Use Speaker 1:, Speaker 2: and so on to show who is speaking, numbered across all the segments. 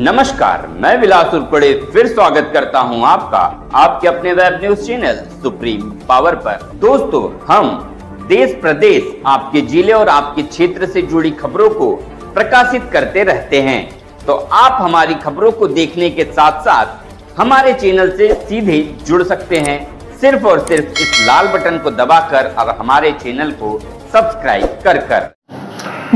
Speaker 1: नमस्कार, मैं विलास उर्पड़े फिर स्वागत करता हूं आपका आपके अपने web news channel supreme power पर। दोस्तों, हम देश प्रदेश, आपके जिले और आपके क्षेत्र से जुड़ी खबरों को प्रकाशित करते रहते हैं। तो आप हमारी खबरों को देखने के साथ साथ हमारे चैनल से सीधे जुड़ सकते हैं, सिर्फ और सिर्फ इस लाल बटन को दबाकर और हमारे चैनल को सब्सक्राइब कर।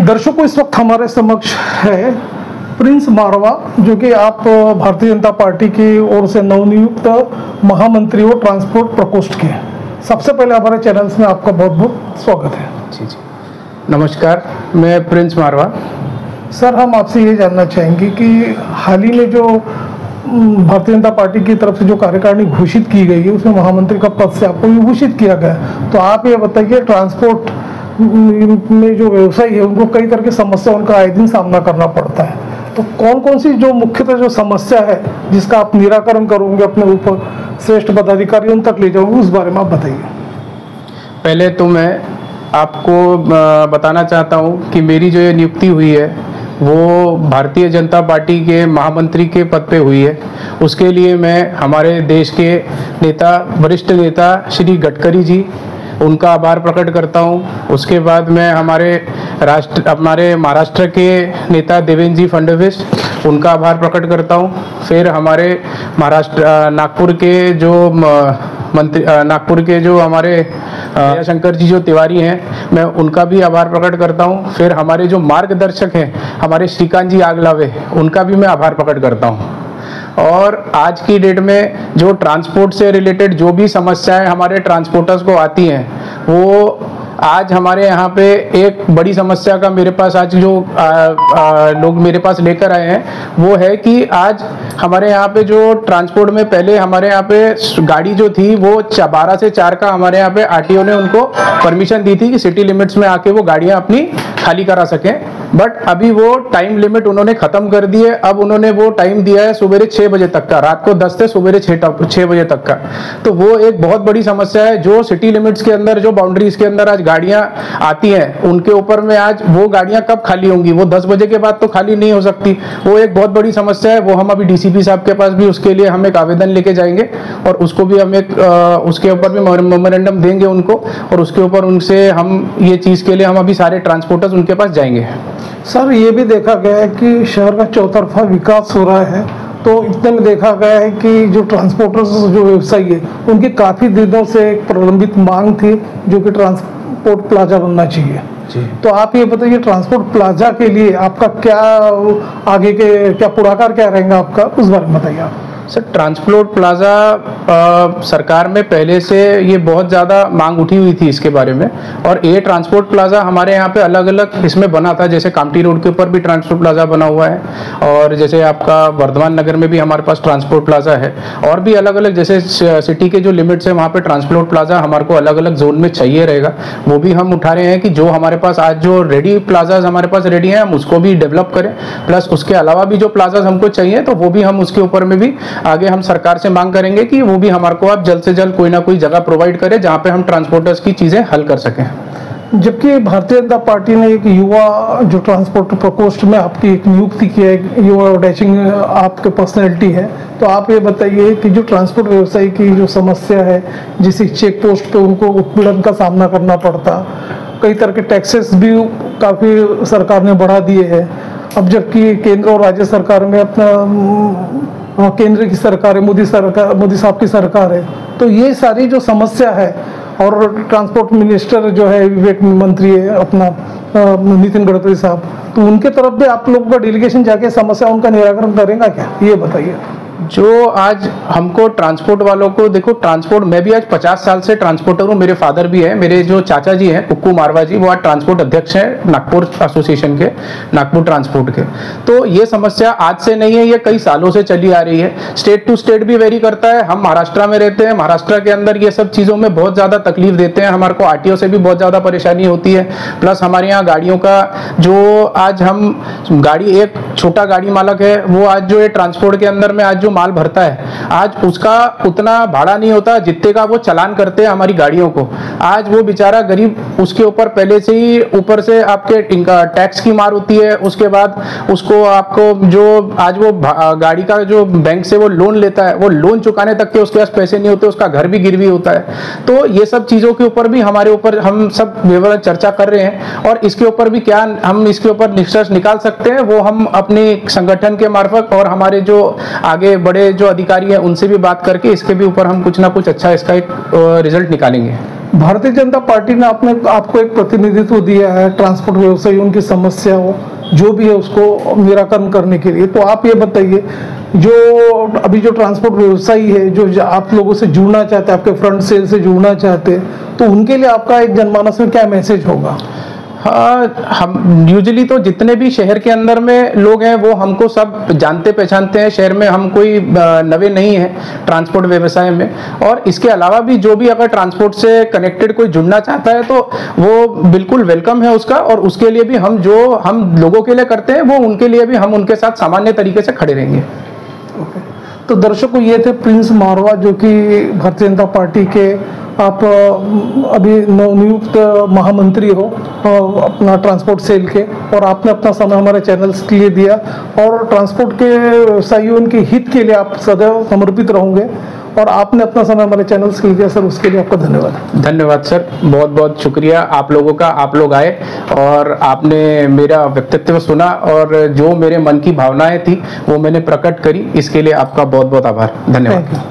Speaker 2: दर्शकों, इस वक्त हमारे समक्ष है प्रिंस मारवा, जो कि आप भारतीय जनता पार्टी की ओर से नवनियुक्त महामंत्री हो ट्रांसपोर्ट प्रकोष्ठ के। सबसे पहले हमारे चैनल्स में आपका बहुत बहुत स्वागत है।
Speaker 3: जी। नमस्कार, मैं प्रिंस मारवा।
Speaker 2: सर, हम आपसे ये जानना चाहेंगे कि हाल ही में जो भारतीय जनता पार्टी की तरफ से जो कार्यकारिणी घोषित की गई है, उसमें महामंत्री का पद से आपको घोषित किया गया, तो आप ये बताइए, ट्रांसपोर्ट में जो व्यवसायी है उनको कई तरह की समस्या उनका आए दिन सामना करना पड़ता है, तो कौन कौन सी जो मुख्यतः जो समस्या है जिसका आप निराकरण करोगे, अपने ऊपर श्रेष्ठ पदाधिकारियों तक ले जाओगे, उस बारे में आप बताइए।
Speaker 3: पहले तो मैं आपको बताना चाहता हूं कि मेरी जो ये नियुक्ति हुई है वो भारतीय जनता पार्टी के महामंत्री के पद पे हुई है। उसके लिए मैं हमारे देश के नेता, वरिष्ठ नेता श्री गडकरी जी, उनका आभार प्रकट करता हूं। उसके बाद मैं हमारे महाराष्ट्र के नेता देवेंद्र जी फडणवीस, उनका आभार प्रकट करता हूं। फिर हमारे नागपुर के जो हमारे शंकर जी जो तिवारी हैं, मैं उनका भी आभार प्रकट करता हूं। फिर हमारे जो मार्गदर्शक हैं, हमारे श्रीकांत जी आगलावे, उनका भी मैं आभार प्रकट करता हूं। और आज की डेट में जो ट्रांसपोर्ट से रिलेटेड जो भी समस्याएं हमारे ट्रांसपोर्टर्स को आती हैं, वो आज हमारे यहाँ पे एक बड़ी समस्या का मेरे पास आज जो लोग मेरे पास लेकर आए हैं, वो है कि आज हमारे यहाँ पे जो ट्रांसपोर्ट में पहले हमारे यहाँ पे गाड़ी जो थी वो 12 से 4 का हमारे यहाँ पे आरटीओ ने उनको परमिशन दी थी कि सिटी लिमिट्स में आके वो गाड़ियाँ अपनी खाली करा सकें। बट अभी वो टाइम लिमिट उन्होंने ख़त्म कर दी है। अब उन्होंने वो टाइम दिया है सुबह 6 बजे तक का, रात को 10 से सुबह 6 बजे तक का। तो वो एक बहुत बड़ी समस्या है। जो सिटी लिमिट्स के अंदर, जो बाउंड्रीज के अंदर आज गाड़ियां आती हैं, उनके ऊपर में आज वो गाड़ियां कब खाली होंगी? वो 10 बजे के बाद तो खाली नहीं हो सकती। वो एक बहुत बड़ी समस्या है। वो हम अभी डीसीपी साहब के पास भी उसके लिए हम एक आवेदन लेके जाएंगे और उसको भी हम एक उसके ऊपर भी मेमोरेंडम देंगे उनको, और उसके ऊपर उनसे हम ये चीज़ के लिए हम अभी सारे ट्रांसपोर्टर्स उनके पास जाएंगे।
Speaker 2: सर, ये भी देखा गया है कि शहर का चौतरफा विकास हो रहा है, तो इतने में देखा गया है कि जो ट्रांसपोर्टर्स जो व्यवसायी है, उनकी काफ़ी दिनों से एक प्रलंबित मांग थी जो कि ट्रांसपोर्ट प्लाजा बनना चाहिए। तो आप ये बताइए, ट्रांसपोर्ट प्लाजा के लिए आपका क्या आगे के क्या पुढाकार क्या रहेगा आपका, उस बारे में बताइए आप।
Speaker 3: सर, ट्रांसपोर्ट प्लाजा सरकार में पहले से ये बहुत ज़्यादा मांग उठी हुई थी इसके बारे में, और ये ट्रांसपोर्ट प्लाजा हमारे यहाँ पे अलग अलग इसमें बना था। जैसे कामठी रोड के ऊपर भी ट्रांसपोर्ट प्लाजा बना हुआ है, और जैसे आपका वर्धमान नगर में भी हमारे पास ट्रांसपोर्ट प्लाजा है, और भी अलग अलग जैसे सिटी के जो लिमिट्स है वहाँ पे ट्रांसपोर्ट प्लाजा हमारे को अलग अलग जोन में चाहिए रहेगा। वो भी हम उठा रहे हैं कि जो हमारे पास आज जो रेडी प्लाजाज हमारे पास रेडी हैं, हम उसको भी डेवलप करें। प्लस उसके अलावा भी जो प्लाजाज हमको चाहिए, तो वो भी हम उसके ऊपर में भी आगे हम सरकार से मांग करेंगे कि वो भी हमारे को आप जल्द से जल्द कोई ना कोई जगह प्रोवाइड करें जहां पे हम ट्रांसपोर्टर्स की चीजें हल कर सकें।
Speaker 2: जबकि भारतीय जनता पार्टी ने एक युवा जो ट्रांसपोर्ट प्रकोष्ठ में आपकी एक नियुक्ति की है, युवा डैशिंग आपके पर्सनैलिटी है, तो आप ये बताइए कि जो ट्रांसपोर्ट व्यवसायी की जो समस्या है, जिस चेक पोस्ट पे उनको उत्पीड़न का सामना करना पड़ता, कई तरह के टैक्सेस भी काफ़ी सरकार ने बढ़ा दिए हैं। अब जबकि केंद्र और राज्य सरकार में अपना केंद्र की सरकार है, मोदी साहब की सरकार है, तो ये सारी जो समस्या है, और ट्रांसपोर्ट मिनिस्टर जो है, विवेक मंत्री है अपना नितिन गडकरी साहब, तो उनके तरफ भी आप लोगों का डेलीगेशन जाके समस्या उनका निराकरण करेगा क्या, ये बताइए।
Speaker 3: जो आज हमको ट्रांसपोर्ट वालों को, देखो ट्रांसपोर्ट, मैं भी आज 50 साल से ट्रांसपोर्टर हूँ। मेरे फादर भी है, मेरे जो चाचा जी हैं कुक्कू मारवा जी, वो आज ट्रांसपोर्ट अध्यक्ष हैं नागपुर एसोसिएशन के, नागपुर ट्रांसपोर्ट के। तो ये समस्या आज से नहीं है, ये कई सालों से चली आ रही है। स्टेट टू स्टेट भी वेरी करता है। हम महाराष्ट्र में रहते हैं, महाराष्ट्र के अंदर ये सब चीज़ों में बहुत ज़्यादा तकलीफ देते हैं। हमारे को आरटीओ से भी बहुत ज़्यादा परेशानी होती है। प्लस हमारे यहाँ गाड़ियों का जो आज हम गाड़ी, एक छोटा गाड़ी मालक है, वो आज जो है ट्रांसपोर्ट के अंदर में आज जो माल भरता है, आज उसका उतना भाड़ा नहीं होता जितने का वो चालान करते हैं हमारी गाड़ियों को। आज वो बेचारा गरीब, उसके ऊपर पहले से ही ऊपर से आपके इनका टैक्स की मार होती है, उसके बाद उसको आपको जो आज वो गाड़ी का जो बैंक से वो लोन लेता है, वो लोन चुकाने तक के उसके पास पैसे नहीं होते, उसका घर भी गिरवी होता है। तो ये सब चीज़ों के ऊपर भी हमारे ऊपर हम सब विवरण चर्चा कर रहे हैं, और इसके ऊपर भी क्या हम इसके ऊपर निष्कर्ष निकाल सकते हैं वो हम अपने संगठन के मार्फत और हमारे जो आगे बड़े जो अधिकारी हैं उनसे भी बात करके इसके भी ऊपर हम कुछ ना कुछ अच्छा इसका एक रिजल्ट निकालेंगे।
Speaker 2: भारतीय जनता पार्टी ने आपको एक प्रतिनिधित्व दिया है ट्रांसपोर्ट व्यवसायियों की समस्या हो जो भी है उसको निराकरण करने के लिए। तो आप ये बताइए, जो अभी जो ट्रांसपोर्ट व्यवसायी है जो आप लोगों से जुड़ना चाहते हैं, आपके फ्रंट सेल से जुड़ना चाहते हैं, तो उनके लिए आपका एक जनमानस में क्या मैसेज होगा?
Speaker 3: हम यूजुअली तो जितने भी शहर के अंदर में लोग हैं वो हमको सब जानते पहचानते हैं। शहर में हम कोई नवे नहीं हैं ट्रांसपोर्ट व्यवसाय में। और इसके अलावा भी जो भी अगर ट्रांसपोर्ट से कनेक्टेड कोई जुड़ना चाहता है तो वो बिल्कुल वेलकम है उसका। और उसके लिए भी हम जो हम लोगों के लिए करते हैं वो उनके लिए भी हम उनके साथ सामान्य तरीके से खड़े रहेंगे।
Speaker 2: तो दर्शकों, ये थे प्रिंस मारवा जो कि भारतीय जनता पार्टी के आप अभी नवनियुक्त महामंत्री हो अपना ट्रांसपोर्ट सेल के, और आपने अपना समय हमारे चैनल्स के लिए दिया और ट्रांसपोर्ट के व्यवसायियों के हित के लिए आप सदैव समर्पित रहोगे, और आपने अपना समय हमारे चैनल्स के लिए दिया सर, उसके लिए आपका धन्यवाद।
Speaker 3: धन्यवाद सर, बहुत बहुत शुक्रिया आप लोगों का। आप लोग आए और आपने मेरा व्यक्तित्व सुना और जो मेरे मन की भावनाएं थी वो मैंने प्रकट करी, इसके लिए आपका बहुत बहुत आभार। धन्यवाद।